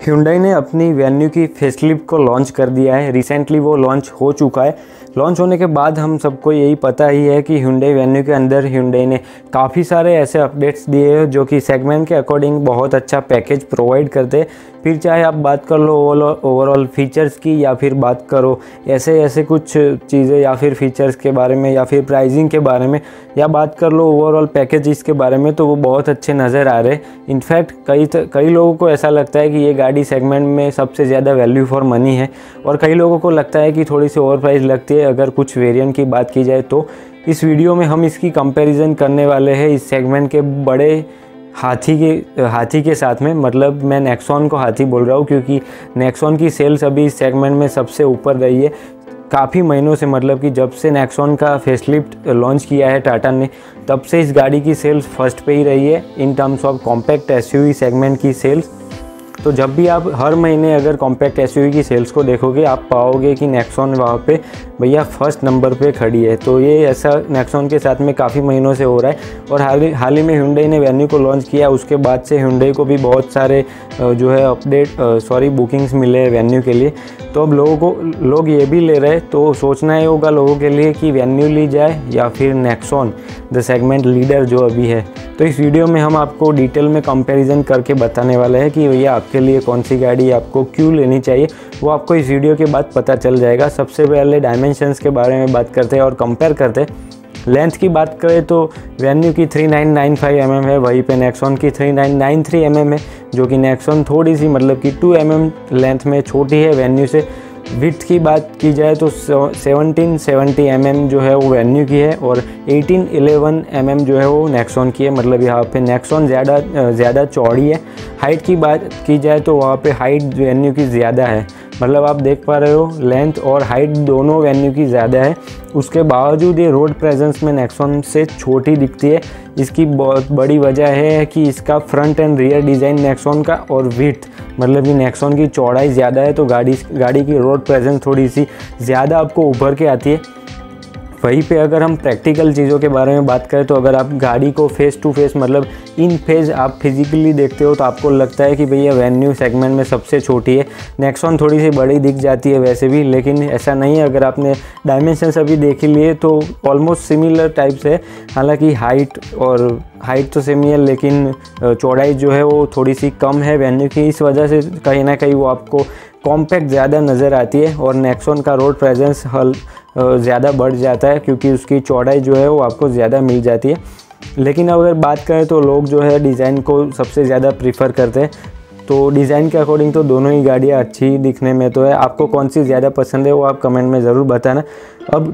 Hyundai ने अपनी venue की फेसलिफ्ट को लॉन्च कर दिया है। रिसेंटली वो लॉन्च हो चुका है। लॉन्च होने के बाद हम सबको यही पता ही है कि Hyundai वेन्यू के अंदर Hyundai ने काफ़ी सारे ऐसे अपडेट्स दिए हैं जो कि सेगमेंट के अकॉर्डिंग बहुत अच्छा पैकेज प्रोवाइड करते हैं। फिर चाहे आप बात कर लो ओवरऑल फीचर्स की, या फिर बात करो ऐसे कुछ चीज़ें, या फिर फीचर्स के बारे में, या फिर प्राइसिंग के बारे में, या बात कर लो ओवरऑल पैकेजेस के बारे में, तो वो बहुत अच्छे नज़र आ रहे हैं। इनफैक्ट कई लोगों को ऐसा लगता है कि ये गाड़ी सेगमेंट में सबसे ज़्यादा वैल्यू फॉर मनी है, और कई लोगों को लगता है कि थोड़ी सी ओवर प्राइस लगती है अगर कुछ वेरिएंट की बात की जाए। तो इस वीडियो में हम इसकी कंपैरिजन करने वाले हैं इस सेगमेंट के बड़े हाथी के साथ में। मतलब मैं नेक्सॉन को हाथी बोल रहा हूँ क्योंकि नेक्सॉन की सेल्स अभी इस सेगमेंट में सबसे ऊपर रही है काफ़ी महीनों से। मतलब कि जब से नेक्सॉन का फेसलिफ्ट लॉन्च किया है टाटा ने, तब से इस गाड़ी की सेल्स फर्स्ट पे ही रही है in terms of compact SUV segment की सेल्स। तो जब भी आप हर महीने अगर कॉम्पैक्ट एसयूवी की सेल्स को देखोगे, आप पाओगे कि नेक्सॉन वहाँ पे भैया फर्स्ट नंबर पे खड़ी है। तो ये ऐसा नेक्सॉन के साथ में काफ़ी महीनों से हो रहा है। और हाल ही में Hyundai ने वेन्यू को लॉन्च किया, उसके बाद से Hyundai को भी बहुत सारे जो है बुकिंग्स मिले हैं वेन्यू के लिए। तो अब लोग ये भी ले रहे हैं, तो सोचना ही होगा लोगों के लिए कि वेन्यू ली जाए या फिर नेक्सॉन द सेगमेंट लीडर जो अभी है। तो इस वीडियो में हम आपको डिटेल में कंपैरिजन करके बताने वाले हैं कि भैया आपके लिए कौन सी गाड़ी आपको क्यों लेनी चाहिए, वो आपको इस वीडियो के बाद पता चल जाएगा। सबसे पहले डायमेंशंस के बारे में बात करते हैं और कंपेयर करते हैं। लेंथ की बात करें तो वेन्यू की 3995 mm है, वहीं पे नेक्सॉन की 3993 mm है, जो कि नेक्सॉन थोड़ी सी मतलब कि 2 mm लेंथ में छोटी है वेन्यू से। विड्थ की बात की जाए तो 1770 mm जो है वो वेन्यू की है, और 1811 mm जो है वो नेक्सॉन की है। मतलब यहाँ पे नेक्सॉन ज़्यादा चौड़ी है। हाइट की बात की जाए तो वहाँ पे हाइट वेन्यू की ज़्यादा है। मतलब आप देख पा रहे हो लेंथ और हाइट दोनों वेन्यू की ज़्यादा है। उसके बावजूद ये रोड प्रेजेंस में नेक्सॉन से छोटी दिखती है। इसकी बहुत बड़ी वजह है कि इसका front end rear design Nexon का, और विड्थ मतलब कि नेक्सॉन की चौड़ाई ज़्यादा है, तो गाड़ी की रोड प्रेजेंस थोड़ी सी ज़्यादा आपको उभर के आती है। वहीं पे अगर हम प्रैक्टिकल चीज़ों के बारे में बात करें तो अगर आप गाड़ी को फेस टू फेस मतलब इन फेज आप फिजिकली देखते हो तो आपको लगता है कि भैया वेन्यू सेगमेंट में सबसे छोटी है। नेक्सॉन थोड़ी सी बड़ी दिख जाती है वैसे भी, लेकिन ऐसा नहीं है। अगर आपने डायमेंशंस अभी देख ही लिए तो ऑलमोस्ट सिमिलर टाइप से, हालांकि हाइट तो सेम ही है, लेकिन चौड़ाई जो है वो थोड़ी सी कम है वेन्यू की। इस वजह से कहीं ना कहीं वो आपको कॉम्पैक्ट ज़्यादा नज़र आती है, और नेक्सॉन का रोड प्रेजेंस ज़्यादा बढ़ जाता है क्योंकि उसकी चौड़ाई जो है वो आपको ज़्यादा मिल जाती है। लेकिन अगर बात करें तो लोग जो है डिज़ाइन को सबसे ज़्यादा प्रीफर करते हैं। तो डिज़ाइन के अकॉर्डिंग तो दोनों ही गाड़ियाँ अच्छी दिखने में तो है। आपको कौन सी ज़्यादा पसंद है वो आप कमेंट में ज़रूर बताना। अब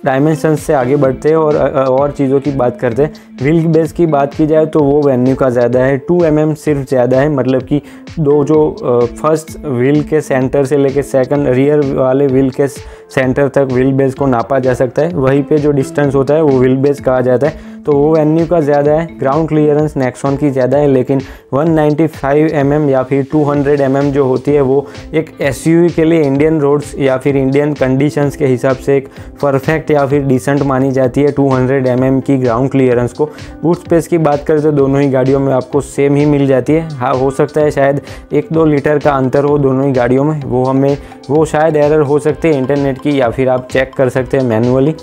डायमेंशंस से आगे बढ़ते हैं और चीज़ों की बात करते हैं। व्हील बेस की बात की जाए तो वो वेन्यू का ज़्यादा है, 2 mm सिर्फ ज़्यादा है। मतलब कि फर्स्ट व्हील के सेंटर से लेकर सेकंड रियर वाले व्हील के सेंटर तक व्हील बेस को नापा जा सकता है। वहीं पे जो डिस्टेंस होता है वो व्हील बेस कहा जाता है, तो वो वेन्यू का ज़्यादा है। ग्राउंड क्लियरेंस नेक्सॉन की ज़्यादा है, लेकिन 195 mm या फिर 200 mm जो होती है वो एक एसयूवी के लिए इंडियन रोड्स या फिर इंडियन कंडीशंस के हिसाब से एक परफेक्ट या फिर डिसेंट मानी जाती है 200 mm की ग्राउंड क्लियरेंस को। बूट स्पेस की बात करें तो दोनों ही गाड़ियों में आपको सेम ही मिल जाती है। हाँ, हो सकता है शायद 1-2 लीटर का अंतर हो दोनों ही गाड़ियों में, वो शायद एरर हो सकते हैं इंटरनेट की, या फिर आप चेक कर सकते हैं मैनुअली।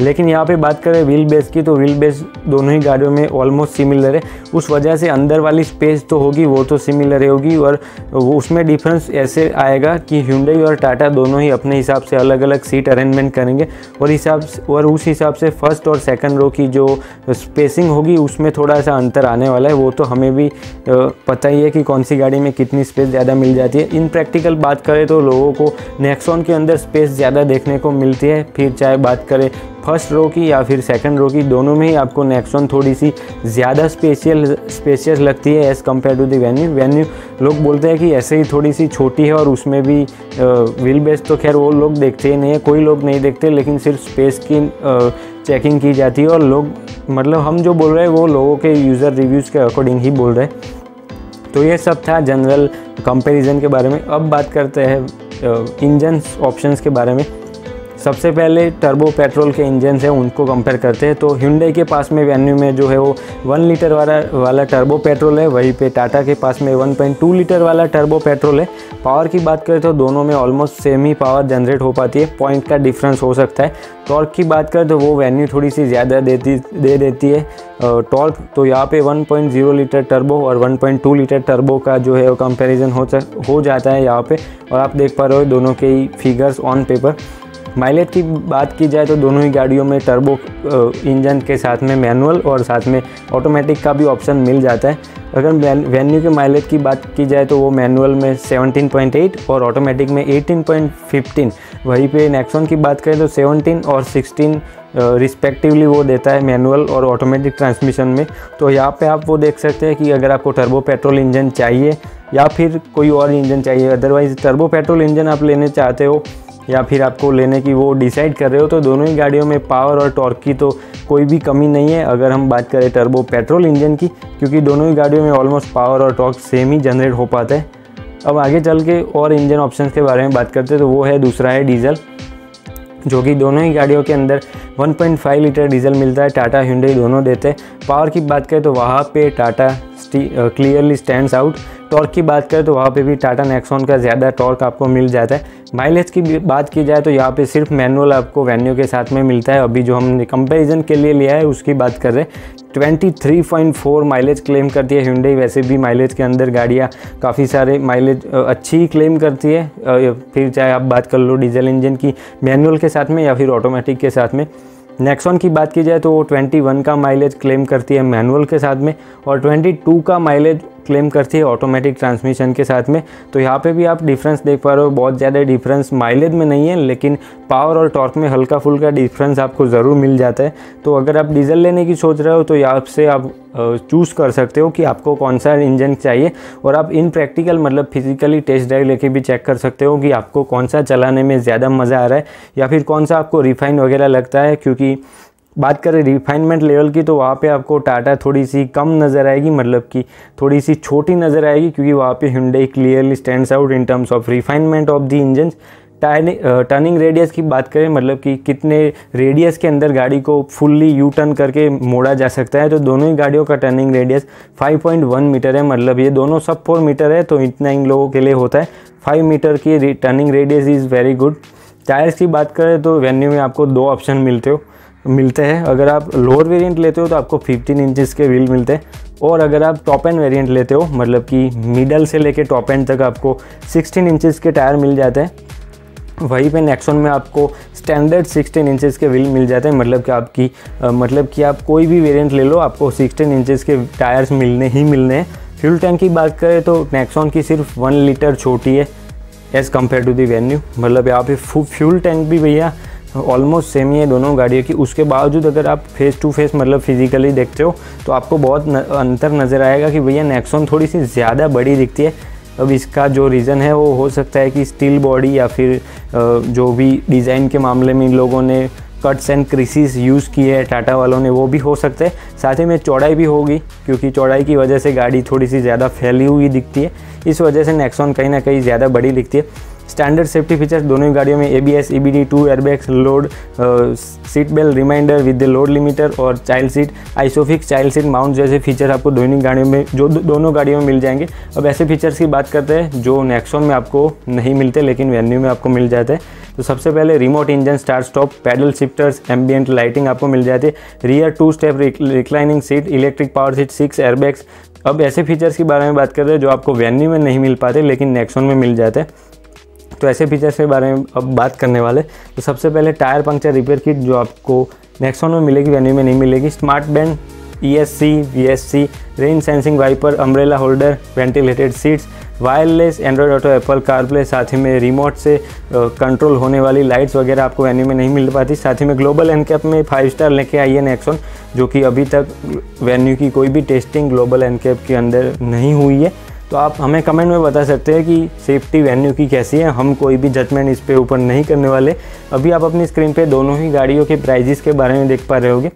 लेकिन यहाँ पे बात करें व्हील बेस की तो व्हील बेस दोनों ही गाड़ियों में ऑलमोस्ट सिमिलर है। उस वजह से अंदर वाली स्पेस तो होगी वो तो सिमिलर होगी, और वो उसमें डिफरेंस ऐसे आएगा कि Hyundai और टाटा दोनों ही अपने हिसाब से अलग अलग सीट अरेंजमेंट करेंगे, और उस हिसाब से फर्स्ट और सेकंड रो की जो स्पेसिंग होगी उसमें थोड़ा सा अंतर आने वाला है। वो तो हमें भी पता ही है कि कौन सी गाड़ी में कितनी स्पेस ज़्यादा मिल जाती है। इन प्रैक्टिकल बात करें तो लोगों को नेक्सॉन के अंदर स्पेस ज़्यादा देखने को मिलती है। फिर चाहे बात करें फर्स्ट रो की या फिर सेकंड रो की, दोनों में ही आपको नेक्सॉन थोड़ी सी ज़्यादा स्पेशियस लगती है as compare to the Venue. लोग बोलते हैं कि ऐसे ही थोड़ी सी छोटी है, और उसमें भी व्हील बेस तो खैर वो लोग देखते ही नहीं है, कोई लोग नहीं देखते, लेकिन सिर्फ स्पेस की चेकिंग की जाती है। और लोग मतलब हम जो बोल रहे हैं वो लोगों के यूज़र रिव्यूज़ के अकॉर्डिंग ही बोल रहे हैं। तो ये सब था जनरल कंपैरिजन के बारे में। अब बात करते हैं इंजन ऑप्शंस के बारे में। सबसे पहले टर्बो पेट्रोल के इंजन हैं उनको कंपेयर करते हैं, तो Hyundai के पास में वेन्यू में जो है वो 1 लीटर वाला टर्बो पेट्रोल है, वहीं पे टाटा के पास में 1.2 लीटर वाला टर्बो पेट्रोल है। पावर की बात करें तो दोनों में ऑलमोस्ट सेम ही पावर जनरेट हो पाती है, पॉइंट का डिफरेंस हो सकता है। टॉर्क की बात करें तो वो वेन्यू थोड़ी सी ज़्यादा दे देती है टॉर्क, तो यहाँ पे 1.0 लीटर टर्बो और 1.2 लीटर टर्बो का जो है वो कंपैरिजन हो जाता है यहाँ पे, और आप देख पा रहे हो दोनों के ही फिगर्स ऑन पेपर। माइलेज की बात की जाए तो दोनों ही गाड़ियों में टर्बो इंजन के साथ में मैनुअल और साथ में ऑटोमेटिक का भी ऑप्शन मिल जाता है। अगर वेन्यू के माइलेज की बात की जाए तो वो मैनुअल में 17.8 और ऑटोमेटिक में 18.15, वहीं पे नेक्सॉन की बात करें तो 17 और 16 रिस्पेक्टिवली वो देता है मैनुअल और ऑटोमेटिक ट्रांसमिशन में। तो यहाँ पे आप वो देख सकते हैं कि अगर आपको टर्बो पेट्रोल इंजन चाहिए या फिर कोई और इंजन चाहिए, अदरवाइज़ टर्बो पेट्रोल इंजन आप लेने चाहते हो या फिर आपको लेने की वो डिसाइड कर रहे हो, तो दोनों ही गाड़ियों में पावर और टॉर्क की तो कोई भी कमी नहीं है अगर हम बात करें टर्बो पेट्रोल इंजन की, क्योंकि दोनों ही गाड़ियों में ऑलमोस्ट पावर और टॉर्क सेम ही जनरेट हो पाता है। अब आगे चल के और इंजन ऑप्शंस के बारे में बात करते हैं, तो वो है दूसरा है डीजल, जो कि दोनों ही गाड़ियों के अंदर 1.5 लीटर डीजल मिलता है, टाटा Hyundai दोनों देते हैं। पावर की बात करें तो वहाँ पे Tata clearly stands out. Torque की बात करें तो वहाँ पे भी टाटा नेक्सॉन का ज़्यादा टॉर्क आपको मिल जाता है। माइलेज की बात की जाए तो यहाँ पे सिर्फ मैनुअल आपको वेन्यू के साथ में मिलता है। अभी जो हमने कंपैरिजन के लिए लिया है उसकी बात कर रहे हैं। 23.4 माइलेज क्लेम करती है Hyundai। वैसे भी माइलेज के अंदर गाड़ियाँ काफ़ी सारे माइलेज अच्छी ही क्लेम करती है, फिर चाहे आप बात कर लो डीजल इंजन की मैनुअल के साथ में या फिर ऑटोमेटिक के साथ में। नेक्सॉन की बात की जाए तो वो 21 का माइलेज क्लेम करती है मैनुअल के साथ में और 22 का माइलेज क्लेम करती है ऑटोमेटिक ट्रांसमिशन के साथ में। तो यहाँ पे भी आप डिफरेंस देख पा रहे हो, बहुत ज़्यादा डिफरेंस माइलेज में नहीं है, लेकिन पावर और टॉर्क में हल्का फुल्का डिफरेंस आपको ज़रूर मिल जाता है। तो अगर आप डीजल लेने की सोच रहे हो तो यहाँ से आप चूज़ कर सकते हो कि आपको कौन सा इंजन चाहिए, और आप इन प्रैक्टिकल मतलब फिजिकली टेस्ट ड्राइव लेके भी चेक कर सकते हो कि आपको कौन सा चलाने में ज़्यादा मज़ा आ रहा है या फिर कौन सा आपको रिफाइन वगैरह लगता है। क्योंकि बात करें रिफाइनमेंट लेवल की तो वहाँ पे आपको टाटा थोड़ी सी कम नज़र आएगी, मतलब कि थोड़ी सी छोटी नज़र आएगी, क्योंकि वहाँ पे Hyundai clearly stands out in terms of refinement of the engine. Turning radius की बात करें, मतलब कि कितने रेडियस के अंदर गाड़ी को फुल्ली यू टर्न करके मोड़ा जा सकता है, तो दोनों ही गाड़ियों का टर्निंग रेडियस 5.1 मीटर है। मतलब ये दोनों सब 4 मीटर है, तो इतना इन लोगों के लिए होता है। 5 मीटर की turning radius is very good. Tyres की बात करें तो वेन्यू में आपको 2 ऑप्शन मिलते हैं। अगर आप लोअर वेरिएंट लेते हो तो आपको 15 इंचेस के व्हील मिलते हैं, और अगर आप टॉप एंड वेरिएंट लेते हो मतलब कि मिडल से लेके टॉप एंड तक आपको 16 इंचेस के टायर मिल जाते हैं। वहीं पे नेक्सॉन में आपको स्टैंडर्ड 16 इंचेस के व्हील मिल जाते हैं, मतलब कि आप कोई भी वेरिएंट ले लो आपको 16 इंचेस के टायर्स मिलने हैं। फ्यूल टैंक की बात करें तो नेक्सॉन की सिर्फ 1 लीटर छोटी है as compare to the Venue. मतलब यहाँ पे फ्यूल टैंक भी भैया ऑलमोस्ट सेम ही है दोनों गाड़ियों की। उसके बावजूद अगर आप फेस टू फेस मतलब फिजिकली देखते हो तो आपको बहुत अंतर नज़र आएगा कि भैया नेक्सॉन थोड़ी सी ज़्यादा बड़ी दिखती है। अब इसका जो रीज़न है वो हो सकता है कि स्टील बॉडी या फिर जो भी डिज़ाइन के मामले में इन लोगों ने कट्स एंड क्रीसेस यूज़ किए हैं टाटा वालों ने, वो भी हो सकता है। साथ ही में चौड़ाई भी होगी, क्योंकि चौड़ाई की वजह से गाड़ी थोड़ी सी ज़्यादा फैली हुई दिखती है, इस वजह से नेक्सॉन कहीं ना कहीं ज़्यादा बड़ी दिखती है। स्टैंडर्ड सेफ्टी फीचर्स दोनों ही गाड़ियों में ABS, EBD, 2 airbags, load seat belt reminder with the load limiter और child seat, isofix child seat mount जैसे फीचर आपको दोनों गाड़ियों में दोनों गाड़ियों में मिल जाएंगे। अब ऐसे फीचर्स की बात करते हैं जो नेक्सॉन में आपको नहीं मिलते लेकिन वेन्यू में आपको मिल जाते हैं। तो सबसे पहले remote engine start stop, paddle shifters, ambient lighting आपको मिल जाती है, rear 2 step reclining seat, electric power seat, 6 airbags. अब ऐसे फीचर्स के बारे में बात करते हैं जो आपको वेन्यू में नहीं मिल पाते लेकिन नेक्सॉन में मिल जाते हैं। तो ऐसे फीचर्स के बारे में अब बात करने वाले। तो सबसे पहले टायर पंक्चर रिपेयर किट जो आपको नेक्सॉन में मिलेगी, वेन्यू में नहीं मिलेगी। Smart band, ESC, VSC, rain sensing wiper, umbrella holder, ventilated seats, wireless Android Auto, Apple CarPlay, साथ ही में रिमोट से कंट्रोल होने वाली लाइट्स वगैरह आपको वेन्यू में नहीं मिल पाती। साथ ही में ग्लोबल एनकैप में 5 स्टार लेके आई है नेक्सॉन, जो कि अभी तक वेन्यू की कोई भी टेस्टिंग ग्लोबल एनकैप के अंदर नहीं हुई है। तो आप हमें कमेंट में बता सकते हैं कि सेफ्टी वेन्यू की कैसी है। हम कोई भी जजमेंट इस पे ऊपर नहीं करने वाले। अभी आप अपनी स्क्रीन पे दोनों ही गाड़ियों के प्राइजेस के बारे में देख पा रहे होगे।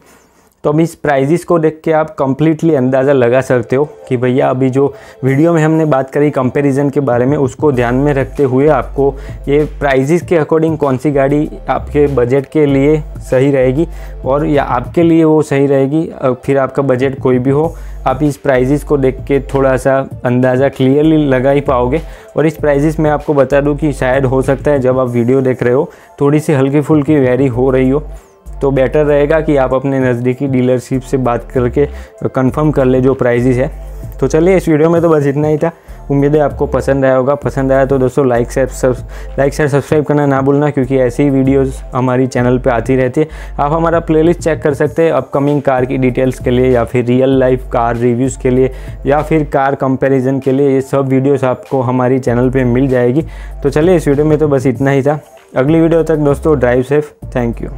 तो अब इस प्राइजेस को देख के आप कम्प्लीटली अंदाज़ा लगा सकते हो कि भैया अभी जो वीडियो में हमने बात करी कंपैरिजन के बारे में, उसको ध्यान में रखते हुए आपको ये प्राइजेस के अकॉर्डिंग कौन सी गाड़ी आपके बजट के लिए सही रहेगी और या आपके लिए वो सही रहेगी। फिर आपका बजट कोई भी हो, आप इस प्राइजेस को देख के थोड़ा सा अंदाज़ा क्लियरली लगा ही पाओगे। और इस प्राइजेस में आपको बता दूँ कि शायद हो सकता है जब आप वीडियो देख रहे हो थोड़ी सी हल्की फुल्की वेरी हो रही हो, तो बेटर रहेगा कि आप अपने नज़दीकी डीलरशिप से बात करके कंफर्म कर ले जो प्राइजेस है। तो चलिए इस वीडियो में तो बस इतना ही था। उम्मीद है आपको पसंद आया होगा। पसंद आया तो दोस्तों लाइक शेयर सब्सक्राइब करना ना भूलना, क्योंकि ऐसी ही वीडियोस हमारी चैनल पे आती रहती है। आप हमारा प्लेलिस्ट चेक कर सकते हैं अपकमिंग कार की डिटेल्स के लिए, या फिर रियल लाइफ कार रिव्यूज़ के लिए, या फिर कार कंपैरिजन के लिए। ये सब वीडियोस आपको हमारी चैनल पे मिल जाएगी। तो चलिए इस वीडियो में तो बस इतना ही था। अगली वीडियो तक दोस्तों ड्राइव सेफ। Thank you.